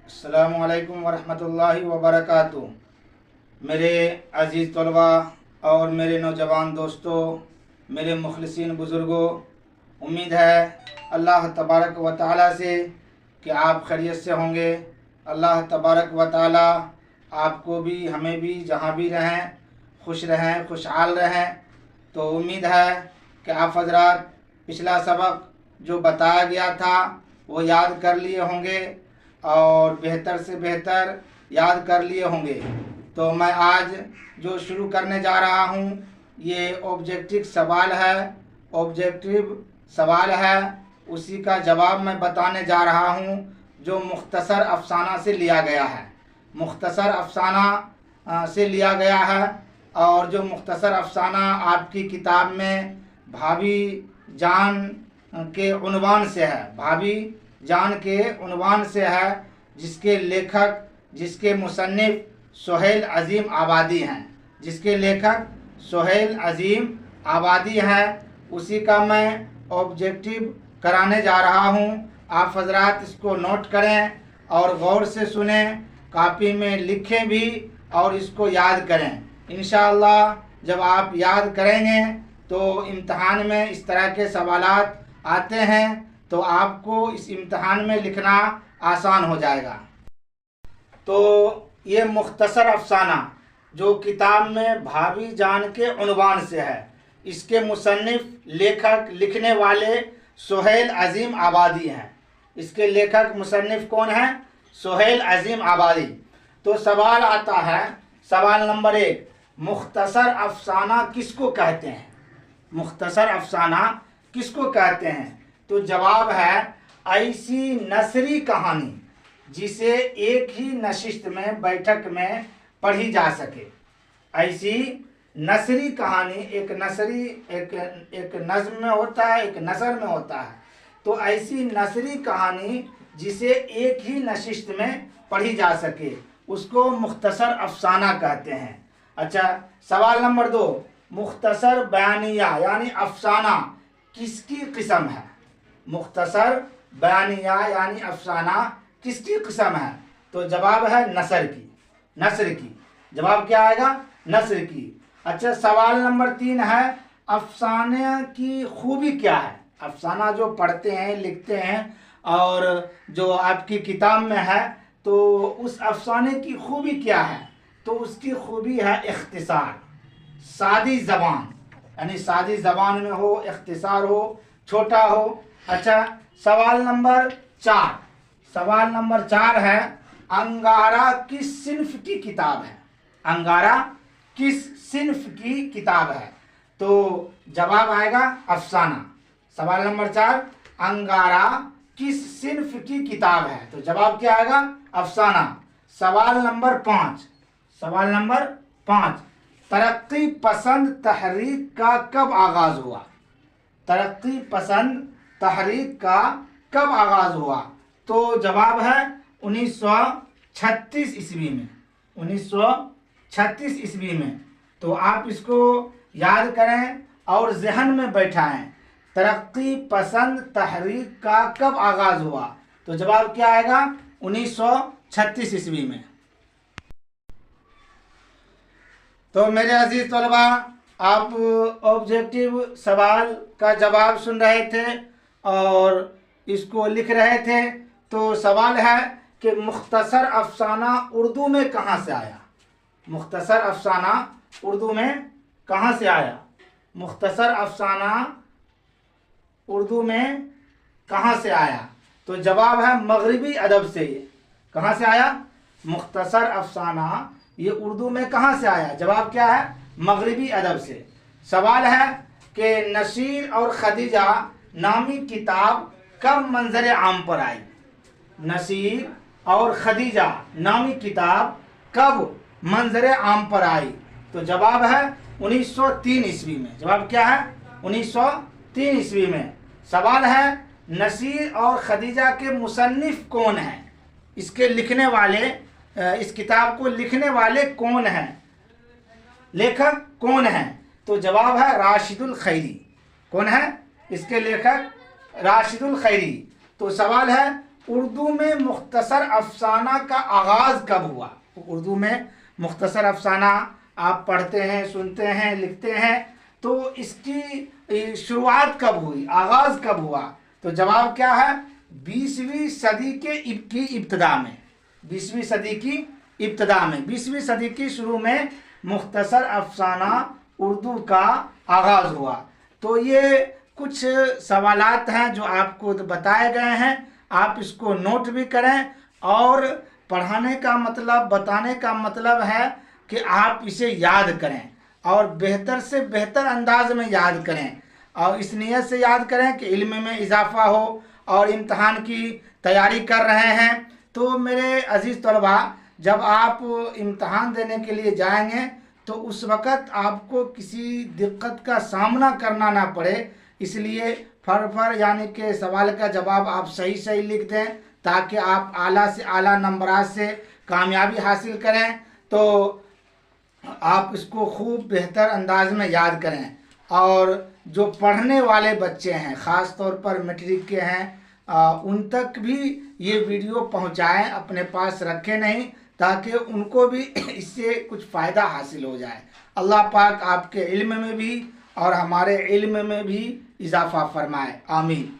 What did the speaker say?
अस्सलामु अलैकुम वरहमतुल्लाहि वबरकातुहू। मेरे अज़ीज़ तलबा और मेरे नौजवान दोस्तों, मेरे मुखलिसीन बुज़ुर्गों, उम्मीद है अल्लाह तबारक व तआला से कि आप खैरियत से होंगे। अल्लाह तबारक व तआला आपको भी हमें भी जहाँ भी रहें खुश रहें, खुशहाल रहें। तो उम्मीद है कि आप हज़रात पिछला सबक जो बताया गया था वो याद कर लिए होंगे और बेहतर से बेहतर याद कर लिए होंगे। तो मैं आज जो शुरू करने जा रहा हूँ ये ऑब्जेक्टिव सवाल है, उसी का जवाब मैं बताने जा रहा हूँ जो मुख्तसर अफसाना से लिया गया है। मुख्तसर अफसाना से लिया गया है और जो मुख्तसर अफसाना आपकी किताब में भाभी जान के उन्वान से है, भाभी जान के उन्वान से है, जिसके लेखक जिसके मुसन्निफ सोहेल अज़ीम आबादी हैं, जिसके लेखक सोहेल अज़ीम आबादी हैं, उसी का मैं ऑब्जेक्टिव कराने जा रहा हूँ। आप हज़रात इसको नोट करें और गौर से सुने, कापी में लिखें भी और इसको याद करें। इंशाअल्लाह जब आप याद करेंगे तो इम्तहान में इस तरह के सवालात आते हैं तो आपको इस इम्तहान में लिखना आसान हो जाएगा। तो ये मुख्तसर अफसाना जो किताब में भाभी जान के उन्वान से है, इसके मुसन्निफ लेखक लिखने वाले सोहेल अज़ीम आबादी हैं। इसके लेखक मुसन्निफ कौन है? सोहेल अज़ीम आबादी। तो सवाल आता है, सवाल नंबर 1, मुख्तसर अफसाना किसको कहते हैं? मुख्तसर अफसाना किसको कहते हैं? तो जवाब है ऐसी नसरी कहानी जिसे एक ही नशिस्त में बैठक में पढ़ी जा सके। ऐसी नसरी कहानी, एक नसरी एक नज़्म में होता है, एक नसर में होता है। तो ऐसी नसरी कहानी जिसे एक ही नशिस्त में पढ़ी जा सके उसको मुख्तसर अफसाना कहते हैं। अच्छा, सवाल नंबर 2, मुख्तसर बयानिया यानी अफसाना किसकी किस्म है? मुख्तसर बयानिया यानी अफसाना किसकी किस्म है? तो जवाब है नसर की। जवाब क्या आएगा? नसर की। अच्छा, सवाल नंबर 3 है, अफसाने की खूबी क्या है? अफसाना जो पढ़ते हैं, लिखते हैं और जो आपकी किताब में है, तो उस अफसाने की खूबी क्या है? तो उसकी खूबी है इख्तिसार, सादी ज़बान, यानी सादी ज़बान में हो, इख्तिसार हो, छोटा हो। अच्छा, सवाल नंबर 4 है, अंगारा किस सिन्फ की किताब है? अंगारा किस सिन्फ की किताब है? तो जवाब आएगा अफसाना। सवाल नंबर 4, अंगारा किस सिन्फ की किताब है? तो जवाब क्या आएगा? अफसाना। सवाल नंबर 5, तरक्की पसंद तहरीक का कब आगाज़ हुआ? तरक्की पसंद तहरीक का कब आगाज़ हुआ? तो जवाब है 1936 ईस्वी में। 1936 ईस्वी में। तो आप इसको याद करें और जहन में बैठाएं, तरक्की पसंद तहरीक का कब आगाज़ हुआ? तो जवाब क्या आएगा? 1936 ईस्वी में। तो मेरे अजीज़ तलबा, आप ऑब्जेक्टिव सवाल का जवाब सुन रहे थे और इसको लिख रहे थे। तो सवाल है कि मुख्तसर अफसाना उर्दू में कहाँ से आया? मुख्तसर अफसाना उर्दू में कहाँ से आया? मुख्तसर अफसाना उर्दू में कहाँ से आया? तो जवाब है मगरिबी अदब से। कहाँ से आया? मुख्तसर अफसाना ये उर्दू में कहाँ से आया? जवाब क्या है? मगरिबी अदब से। सवाल है कि नसीर और खदीजा नामी किताब कब मंजर आम पर आई? नसीर और खदीजा नामी किताब कब मंजर आम पर आई? तो जवाब है 1903 ईस्वी में। जवाब क्या है? 1903 ईस्वी में। सवाल है, नसीर और खदीजा के मुसन्निफ कौन हैं? इसके लिखने वाले, इस किताब को लिखने वाले कौन हैं? लेखक कौन हैं? तो जवाब है राशिदुल खैरी। कौन है इसके लेखक? राशिदुल खैरी। तो सवाल है, उर्दू में मुख्तसर अफसाना का आगाज़ कब हुआ? उर्दू में मुख्तसर अफसाना आप पढ़ते हैं, सुनते हैं, लिखते हैं, तो इसकी शुरुआत कब हुई, आगाज़ कब हुआ? तो जवाब क्या है? 20वीं सदी की इब्तदा में, 20वीं सदी की इब्तदा में, 20वीं सदी की शुरू में मुख्तसर अफसाना उर्दू का आगाज़ हुआ। तो ये कुछ सवालात हैं जो आपको बताए गए हैं, आप इसको नोट भी करें। और पढ़ाने का मतलब, बताने का मतलब है कि आप इसे याद करें और बेहतर से बेहतर अंदाज में याद करें, और इस नीयत से याद करें कि इल्म में इजाफ़ा हो और इम्तहान की तैयारी कर रहे हैं। तो मेरे अज़ीज़ तलबा, जब आप इम्तहान देने के लिए जाएंगे तो उस वक़्त आपको किसी दिक्कत का सामना करना ना पड़े, इसलिए फर यानी कि सवाल का जवाब आप सही सही लिख दें, ताकि आप आला से आला नंबरात से कामयाबी हासिल करें। तो आप इसको खूब बेहतर अंदाज में याद करें। और जो पढ़ने वाले बच्चे हैं, ख़ास तौर पर मैट्रिक के हैं, उन तक भी ये वीडियो पहुंचाएं, अपने पास रखें नहीं, ताकि उनको भी इससे कुछ फ़ायदा हासिल हो जाए। अल्लाह पाक आपके इल्म में भी और हमारे इल्म में भी इजाफ़ा फरमाए। आमीन।